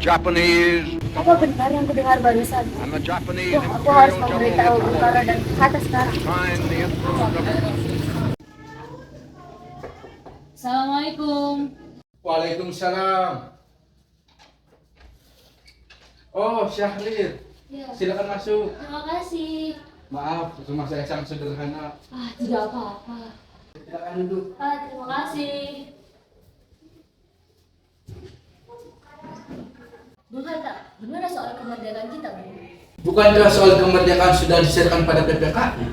Japanese. Apa benar yang kudengar barusan? I'm a Japanese Aku harus Imperial memberitahu General Utara dan kata sekarang. Sign the instrument of Assalamualaikum. Waalaikumsalam. Oh, Syahrir. Ya, Silakan masuk. terima kasih. Maaf, rumah saya sangat sederhana. Tidak apa-apa. Silakan duduk. Terima kasih. Bung Hatta, gimana soal kemerdekaan kita, Bung? Bukankah soal kemerdekaan sudah diserahkan pada PPKI?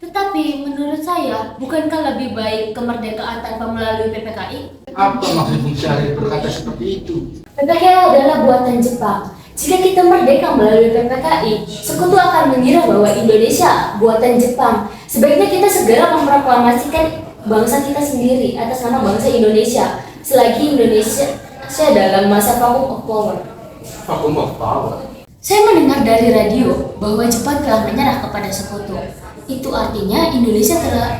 Tetapi menurut saya, bukankah lebih baik kemerdekaan tanpa melalui PPKI? Apa maksud Bung Syahrir berkata seperti itu? PPKI adalah buatan Jepang. Jika kita merdeka melalui PPKI, sekutu akan mengira bahwa Indonesia buatan Jepang. Sebaiknya kita segera memproklamasikan bangsa kita sendiri atas nama bangsa Indonesia selagi Indonesia dalam masa vacuum of power. Vacuum of power. Saya mendengar dari radio bahwa Jepang telah menyerah kepada sekutu. Itu artinya Indonesia telah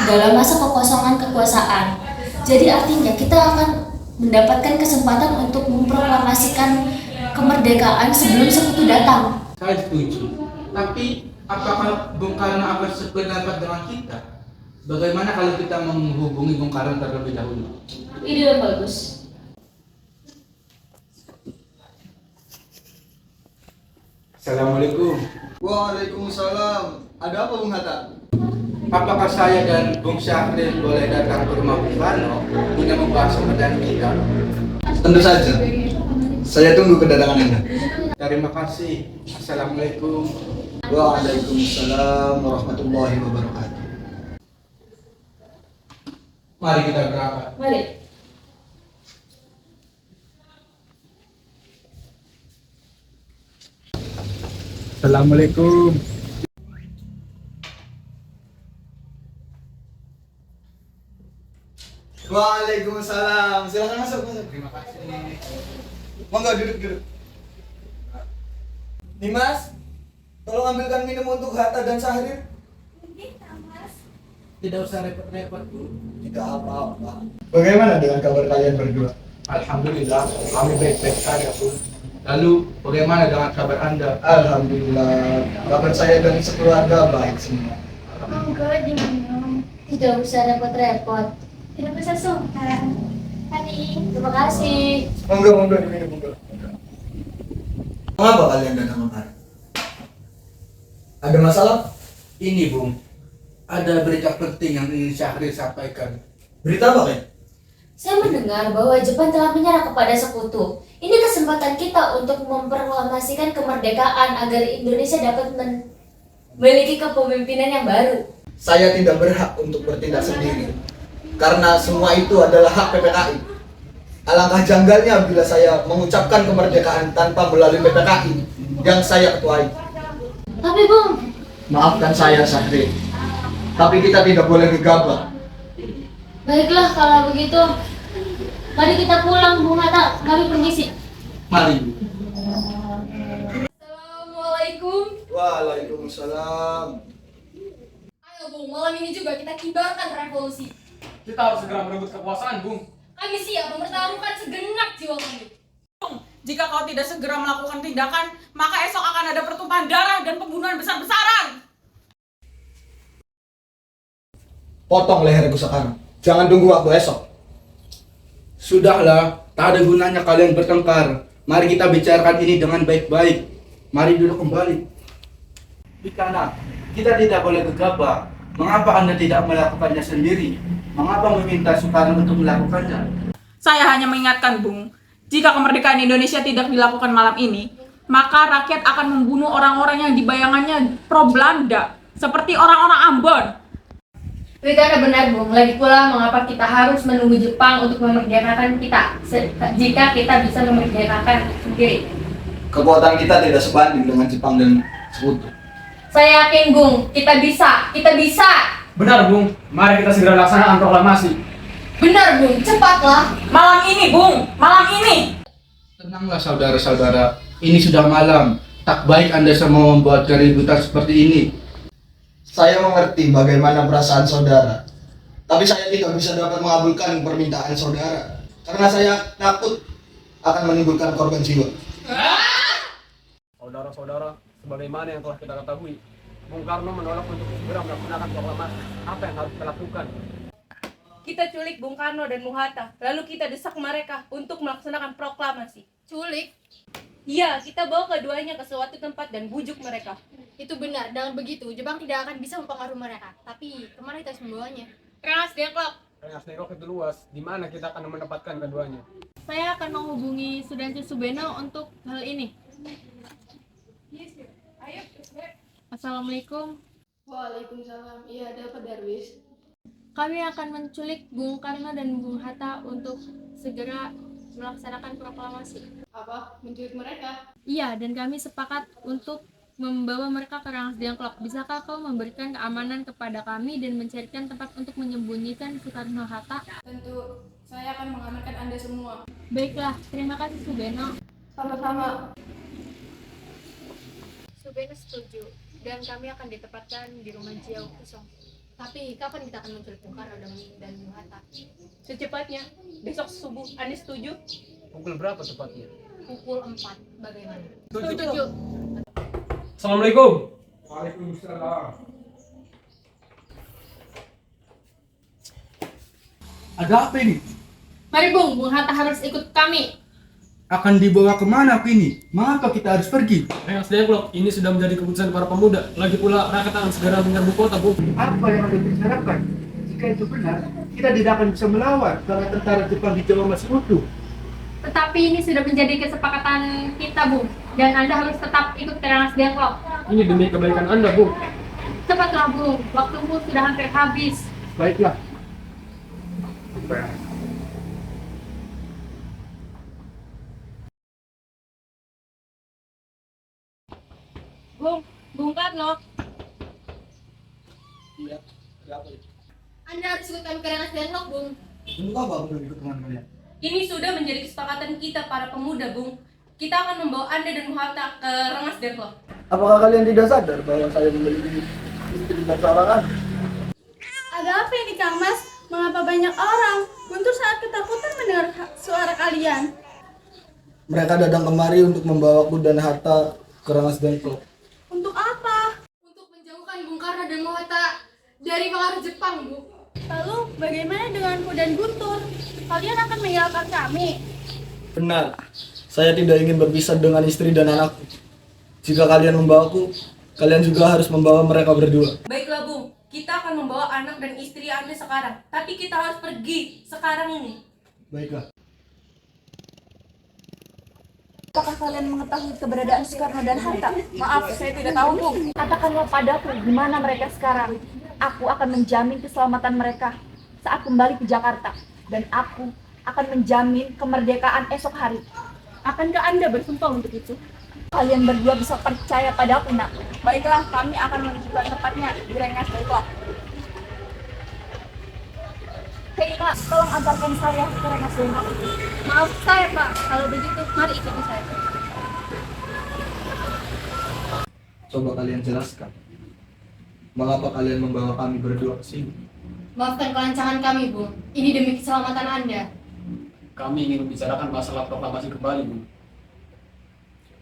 dalam masa kekosongan kekuasaan. Jadi artinya kita akan mendapatkan kesempatan untuk memproklamasikan kemerdekaan sebelum sekutu datang. Saya setuju. Tapi apakah Bung Karno akan sependapat dengan kita? Bagaimana kalau kita menghubungi Bung Karno terlebih dahulu? Ide yang bagus. Assalamualaikum. Waalaikumsalam. Ada apa Bung Hatta? Apakah saya dan Bung Syahrir boleh datang ke rumah Bung Karno guna membahas kemerdekaan kita? Tentu saja. Saya tunggu kedatangan Anda. Terima kasih. Assalamualaikum. Waalaikumsalam warahmatullahi wabarakatuh. Mari kita berangkat. Mari. Assalamualaikum. Waalaikumsalam. Silakan masuk. Terima kasih. Monggo duduk. Dimas, tolong ambilkan minum untuk Hatta dan Syahrir. Tidak usah repot-repot, Bu. Tidak apa-apa. Bagaimana dengan kabar kalian berdua? Alhamdulillah, kami baik-baik saja, Bu. Lalu, bagaimana dengan kabar Anda? Alhamdulillah. Kabar saya dan sekeluarga baik semua. Monggo diminum. Tidak usah repot-repot. Tidak usah sungkan. Hani. Terima kasih. Monggo diminum, monggo. Mengapa kalian datang kemari? Ada masalah? Ini, Bung. Ada berita penting yang ingin Syahrir sampaikan. Berita apa, Ken? Saya mendengar bahwa Jepang telah menyerah kepada sekutu. Ini kesempatan kita untuk memproklamasikan kemerdekaan agar Indonesia dapat memiliki kepemimpinan yang baru. Saya tidak berhak untuk bertindak sendiri. Karena semua itu adalah hak PPKI. Alangkah janggalnya bila saya mengucapkan kemerdekaan tanpa melalui PPKI yang saya ketuai. Tapi Bung, Maafkan saya, Syahrir. Tapi kita tidak boleh gegabah. baiklah kalau begitu. Mari kita pulang, Bung Hatta. Kami permisi. Mari, Bu. Assalamualaikum. Waalaikumsalam. Ayo Bung, malam ini juga kita kibarkan revolusi. Kita harus segera merebut kekuasaan, Bung. Kami siap mempertaruhkan segenap jiwa kami. Jika kau tidak segera melakukan tindakan, maka esok akan ada pertumpahan darah dan pembunuhan besar-besaran. Potong leherku sekarang. Jangan tunggu waktu esok. Sudahlah, tak ada gunanya kalian bertengkar. Mari kita bicarakan ini dengan baik-baik. Mari duduk kembali. Bikana, kita tidak boleh gegabah. Mengapa Anda tidak melakukannya sendiri? Mengapa meminta Soekarno untuk melakukannya? Saya hanya mengingatkan, Bung, jika kemerdekaan Indonesia tidak dilakukan malam ini, maka rakyat akan membunuh orang-orang yang dibayangannya pro-Belanda, seperti orang-orang Ambon. Berita benar Bung, lagi pula mengapa kita harus menunggu Jepang untuk memerdekakan kita jika kita bisa memerdekakan sendiri. Kekuatan kita tidak sebanding dengan Jepang dan sekutu. Saya yakin Bung, kita bisa. Benar, Bung. Mari kita segera laksanakan proklamasi. Benar Bung, cepatlah. Malam ini, Bung. Malam ini. Tenanglah saudara-saudara, ini sudah malam. Tak baik Anda semua membuat keributan seperti ini. Saya mengerti bagaimana perasaan saudara. Tapi saya tidak bisa dapat mengabulkan permintaan saudara. Karena saya takut akan menimbulkan korban jiwa. Saudara-saudara, sebagaimana yang telah kita ketahui, Bung Karno menolak untuk segera melaksanakan proklamasi. Apa yang harus kita lakukan? Kita culik Bung Karno dan Bung Hatta, lalu kita desak mereka untuk melaksanakan proklamasi. Culik? Iya, kita bawa keduanya ke suatu tempat dan bujuk mereka. Itu benar. Dengan begitu, Jepang tidak akan bisa mempengaruhi mereka. Tapi, kemana kita harus membawanya? Rengas Dengklok, Rengas Dengklok itu luas, di mana kita akan mendapatkan keduanya? saya akan menghubungi Sudansi Subeno untuk hal ini. Assalamualaikum. Waalaikumsalam. Iya, ada apa, Darwis? Kami akan menculik Bung Karno dan Bung Hatta untuk segera melaksanakan proklamasi. Apa? Menculik mereka? Iya, dan kami sepakat untuk membawa mereka ke Rengas Dengklok. Bisakah kau memberikan keamanan kepada kami dan mencarikan tempat untuk menyembunyikan Soekarno Hatta? Tentu, saya akan mengamankan Anda semua. Baiklah, terima kasih Subeno. Sama-sama. Subeno setuju, dan kami akan ditempatkan di rumah Jiao kosong. Tapi kapan kita akan menculik Bung Karno dan Bung Hatta? Secepatnya, besok subuh. Anda setuju? Pukul berapa tepatnya? Pukul 4, bagaimana? Setuju. Assalamualaikum. Waalaikumsalam. Ada apa ini? Mari Bung Hatta harus ikut kami. Akan dibawa kemana ini? Mengapa kita harus pergi? Rengas Dengklok, ini sudah menjadi keputusan para pemuda. Lagi pula rakyat akan segera menyerbu kota, Bung. Apa yang Anda bicarakan? Jika itu benar, kita tidak akan bisa melawan karena tentara Jepang di Jawa masih utuh. Tetapi ini sudah menjadi kesepakatan kita, Bung. Dan Anda harus tetap ikut ke Rengas Dengklok. Ini demi kebaikan Anda, Bung. Cepatlah, Bung. Waktumu sudah hampir habis. Baiklah. Bung Karno, Iya, apa itu? Anda harus ikut kami ke Rengas Dengklok, Bung. Untuk apa aku belum ikut dengan kalian? ini sudah menjadi kesepakatan kita para pemuda, Bung. Kita akan membawa Anda dan Bung Hatta ke Rengas Dengklok. Apakah kalian tidak sadar bahwa saya memiliki istri dan seorang anak? Ada apa ini, Kang Mas? Mengapa banyak orang? Guntur sangat ketakutan mendengar suara kalian. Mereka datang kemari untuk membawaku dan Hatta ke Rengas Dengklok. Untuk apa? Untuk menjauhkan Bung Karno dan Bung Hatta dari pengaruh Jepang, Bu. Lalu, bagaimana denganku dan Guntur? Kalian akan meninggalkan kami? Benar, saya tidak ingin berpisah dengan istri dan anakku. Jika kalian membawaku, kalian juga harus membawa mereka berdua. Baiklah, Bung. Kita akan membawa anak dan istri Anda sekarang. Tapi kita harus pergi sekarang ini. Baiklah. Apakah kalian mengetahui keberadaan Soekarno dan Hatta? Maaf, saya tidak tahu, Bu. Katakanlah padaku di mana mereka sekarang. Aku akan menjamin keselamatan mereka saat kembali ke Jakarta. Dan aku akan menjamin kemerdekaan esok hari. Akankah Anda bersumpah untuk itu? Kalian berdua bisa percaya padaku, nak. Baiklah, kami akan menunjukkan tempatnya di Rengas Dengklok. Hei, Kak, tolong antarkan saya ke Rengas Dengklok. Maaf saya, Pak. Kalau begitu, mari ikuti saya. Coba kalian jelaskan. Mengapa kalian membawa kami berdua ke sini? Maafkan kelancangan kami, Bu. Ini demi keselamatan Anda. Kami ingin membicarakan masalah proklamasi kembali, Bung.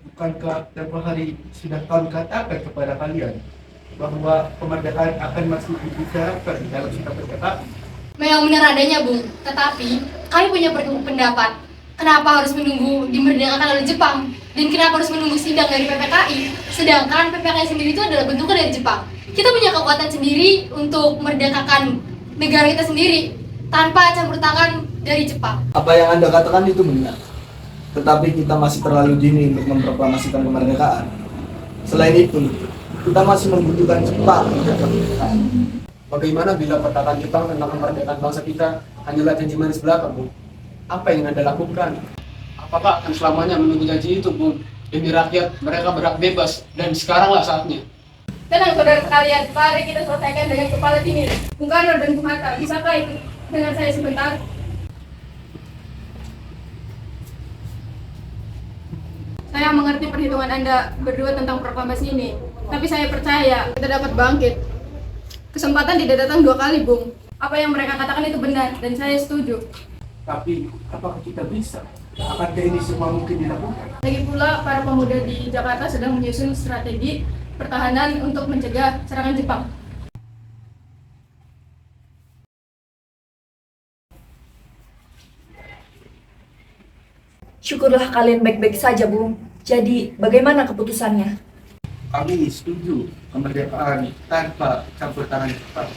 Bukankah tempoh hari sudah kami katakan kepada kalian bahwa kemerdekaan akan masih dibicarakan dalam sikap berkata? Memang benar adanya, Bung. Tetapi, kami punya pendapat. Kenapa harus menunggu dimerdekakan oleh Jepang? Dan kenapa harus menunggu sidang dari PPKI? Sedangkan PPKI sendiri itu adalah bentuknya dari Jepang. Kita punya kekuatan sendiri untuk merdekakan negara kita sendiri tanpa campur tangan dari Jepang. Apa yang Anda katakan itu benar. Tetapi kita masih terlalu dini untuk memproklamasikan kemerdekaan. Selain itu, kita masih membutuhkan Jepang untuk kemerdekaan. Bagaimana bila perkataan Jepang tentang kemerdekaan bangsa kita hanyalah janji manis belaka, Bung? Apa yang Anda lakukan? Apakah akan selamanya menunggu janji itu, Bung? Demi rakyat, mereka berhak bebas, dan sekaranglah saatnya. Tenang, saudara sekalian. Mari kita selesaikan dengan kepala dingin. Bung Karno dan Bung Hatta, bisakah ikut dengan saya sebentar? Saya mengerti perhitungan Anda berdua tentang proklamasi ini. Tapi saya percaya kita dapat bangkit. Kesempatan tidak datang 2 kali, Bung. Apa yang mereka katakan itu benar, dan saya setuju. Tapi apakah kita bisa? Akankah ini semua mungkin dilakukan? Lagi pula, para pemuda di Jakarta sedang menyusun strategi pertahanan untuk mencegah serangan Jepang. Syukurlah kalian baik-baik saja, Bung. Jadi, bagaimana keputusannya? Kami setuju kemerdekaan tanpa campur tangan Jepang.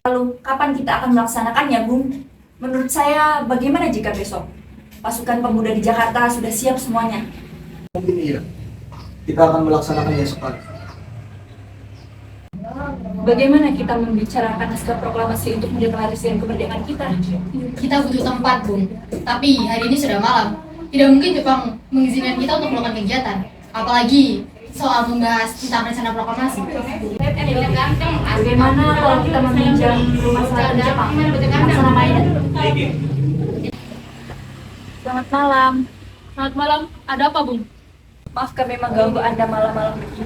Lalu, kapan kita akan melaksanakannya, Bung? Menurut saya, bagaimana jika besok? Pasukan pemuda di Jakarta sudah siap semuanya. Mungkin iya. Kita akan melaksanakannya esok. Bagaimana kita membicarakan naskah proklamasi untuk mendeklarasikan kemerdekaan kita? Kita butuh tempat, Bung. Tapi hari ini sudah malam. Tidak mungkin Jepang mengizinkan kita untuk melakukan kegiatan. Apalagi soal membahas tentang rencana proklamasi. Bagaimana kalau kita meminjam rumah selatan Jepang? Laksana Maeda. Selamat malam. Selamat malam, ada apa, Bung? Maaf kami mengganggu Anda malam-malam begini.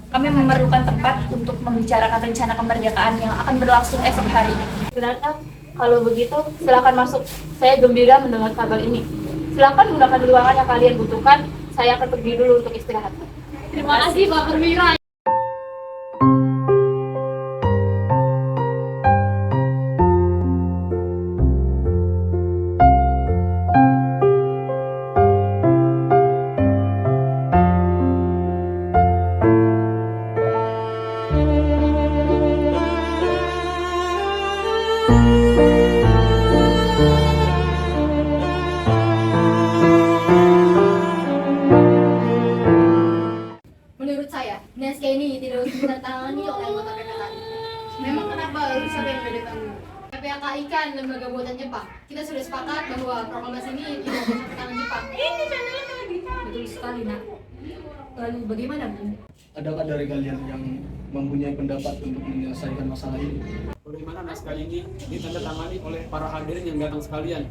Kami memerlukan tempat untuk membicarakan rencana kemerdekaan yang akan berlangsung esok hari. Silakan, kalau begitu silakan masuk. Saya gembira mendengar kabar ini. Silakan gunakan ruangan yang kalian butuhkan. Saya akan pergi dulu untuk istirahat. Terima kasih, Pak Perwira. Menurut saya, naskah ini tidak harus ditandatangani oleh anggota PPKI. Memang kenapa harus ada yang membedakan? PPKI kan lembaga buatan Jepang. Kita sudah sepakat bahwa proklamasi ini tidak ada campur tangan Jepang. Betul sekali, Nak. Lalu bagaimana, Bung? Adakah dari kalian yang mempunyai pendapat untuk menyelesaikan masalah ini? Bagaimana naskah ini ditandatangani oleh para hadirin yang datang sekalian,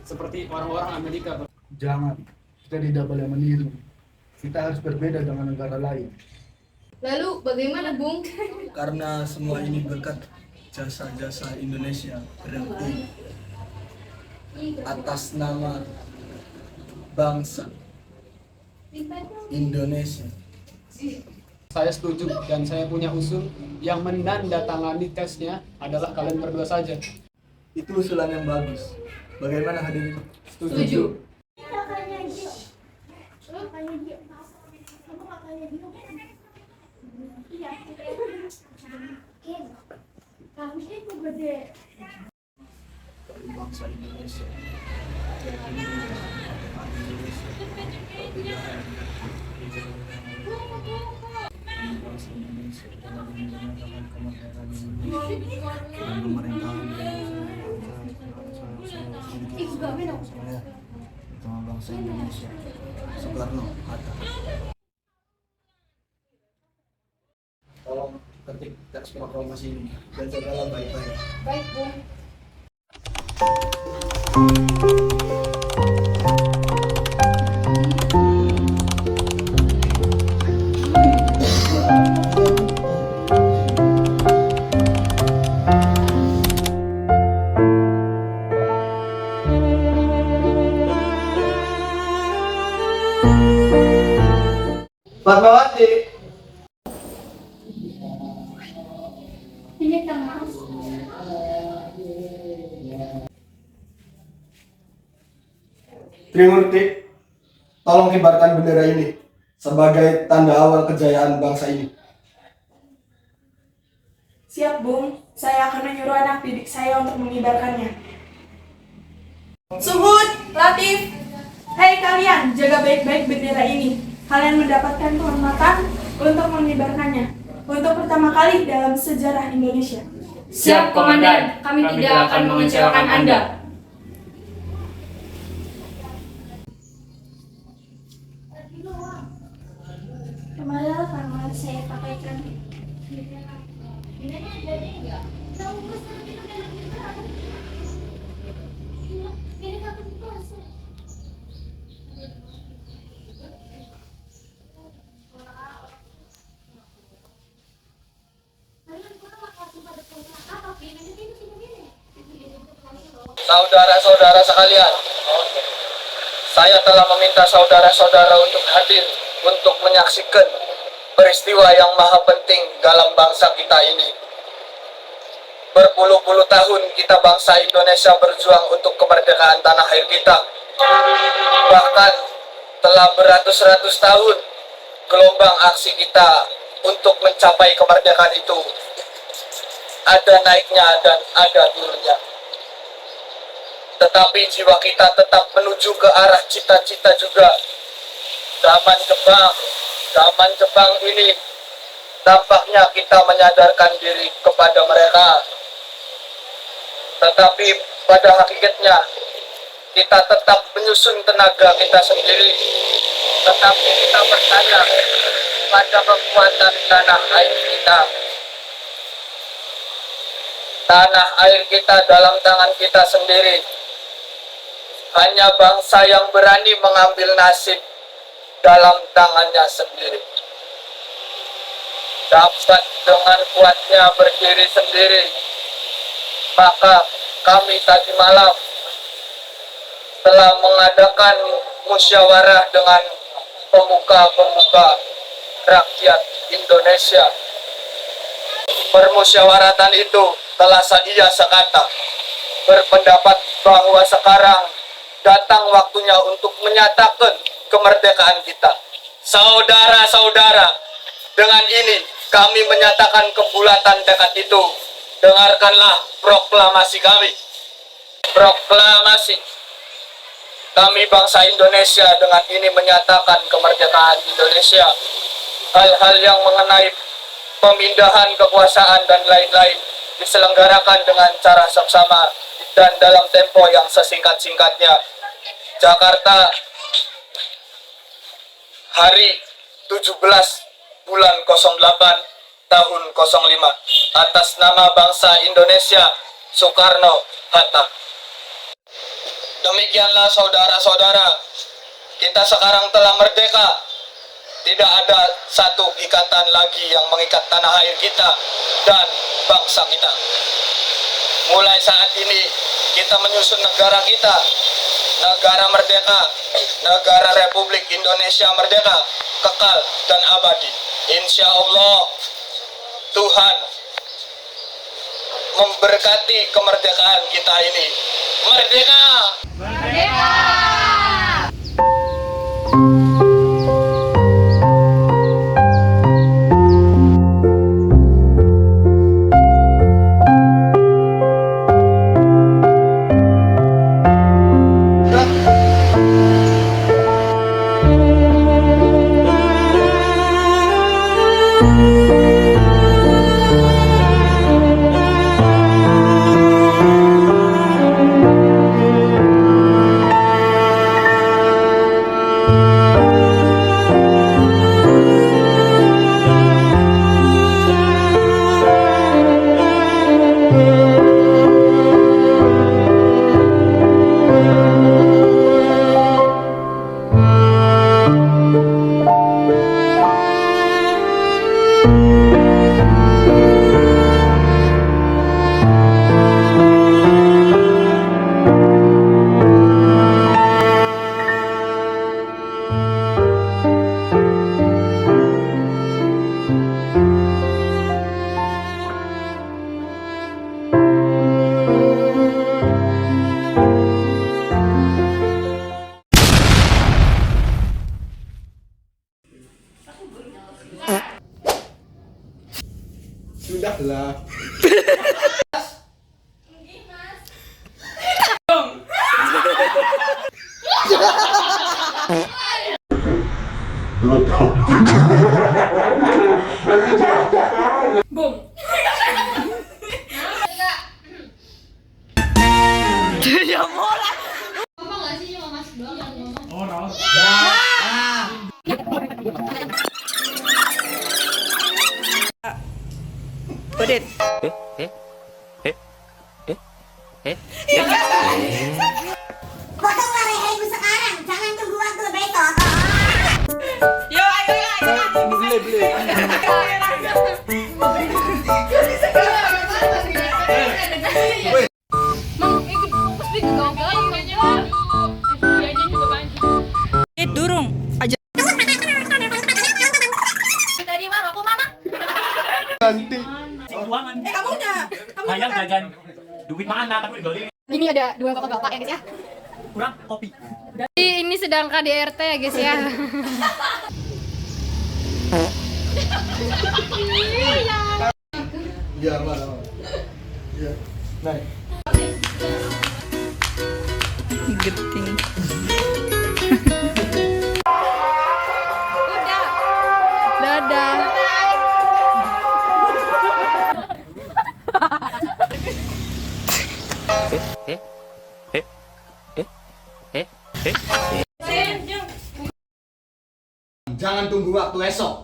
seperti orang-orang Amerika. Jangan, kita tidak boleh meniru. Kita harus berbeda dengan negara lain. Lalu bagaimana, Bung? Karena semua ini berkat jasa-jasa Indonesia berhenti atas nama bangsa Indonesia. Saya setuju dan saya punya usul yang menandatangani tesnya adalah kalian berdua saja. Itu usulan yang bagus. Bagaimana hadirin? Setuju. Dari bangsa Indonesia. Bangsa Indonesia dalam menjalankan kemerdekaan Indonesia dan pemerintahan saya utama bangsa Indonesia Soekarno Hatta. Tolong ketik teks proklamasi ini dan jagalah baik-baik. Baik, Bung. Fatmawati. Ini Kang Mas. Trimurti, tolong kibarkan bendera ini sebagai tanda awal kejayaan bangsa ini. Siap, Bung. Saya akan menyuruh anak didik saya untuk mengibarkannya. Suhud, Latif. Hei kalian, jaga baik-baik bendera ini. Kalian mendapatkan kehormatan untuk mengibarkannya. Untuk pertama kali dalam sejarah Indonesia. Siap, Komandan. Kami tidak akan mengecewakan Anda. Kemarin karena saya pakaikan Saudara-saudara sekalian, Saya telah meminta saudara-saudara untuk hadir untuk menyaksikan peristiwa yang maha penting dalam bangsa kita ini. Berpuluh-puluh tahun kita bangsa Indonesia berjuang untuk kemerdekaan tanah air kita. Bahkan telah beratus-ratus tahun gelombang aksi kita untuk mencapai kemerdekaan itu ada naiknya dan ada turunnya. Tetapi jiwa kita tetap menuju ke arah cita-cita juga. Zaman Jepang ini tampaknya kita menyadarkan diri kepada mereka. Tetapi pada hakikatnya kita tetap menyusun tenaga kita sendiri. Tetapi kita bertanya pada kekuatan tanah air kita. Tanah air kita dalam tangan kita sendiri. Hanya bangsa yang berani mengambil nasib dalam tangannya sendiri. Dapat dengan kuatnya berdiri sendiri. Maka kami tadi malam telah mengadakan musyawarah dengan pemuka-pemuka rakyat Indonesia. Permusyawaratan itu telah ia sekata berpendapat bahwa sekarang datang waktunya untuk menyatakan kemerdekaan kita. Saudara-saudara, dengan ini kami menyatakan kebulatan tekad itu. Dengarkanlah proklamasi kami. Proklamasi. Kami bangsa Indonesia dengan ini menyatakan kemerdekaan Indonesia. Hal-hal yang mengenai pemindahan kekuasaan dan lain-lain diselenggarakan dengan cara seksama dan dalam tempo yang sesingkat-singkatnya. Jakarta, hari 17 bulan 08 tahun 05, atas nama bangsa Indonesia, Soekarno-Hatta. Demikianlah saudara-saudara, kita sekarang telah merdeka. Tidak ada satu ikatan lagi yang mengikat tanah air kita dan bangsa kita. Mulai saat ini kita menyusun negara kita, negara merdeka, negara Republik Indonesia merdeka, kekal dan abadi. Insya Allah Tuhan memberkati kemerdekaan kita ini. Merdeka! Merdeka! Sudahlah. Bung. Pedit. Potong lehermu sekarang, jangan tunggu waktu besok. Yo, ayo. Beli. Mang, ikut pas bikin gagal kayaknya. Dia juga banci. nanti. Keuangan. Kamu na! Hayang jajan duit mana tapi beli Ini ada dua bapak-bapak ya guys ya. kurang kopi. Jadi ini sedang KDRT ya guys ya. Iya, mana? Iya. Naik. Geting. Dadah. Jangan tunggu waktu esok.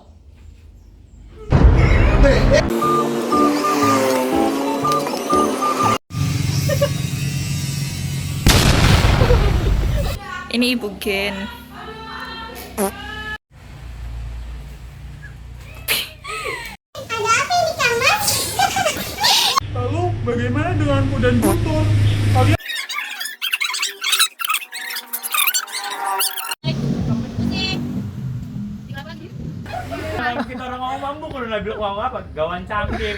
Ini Ibu Gen. Ada apa ini, Kang Mas? Lalu bagaimana denganku dan Guntur? Kita orang ngomong bukan udah bilang ngomong apa? Gawan cangkir.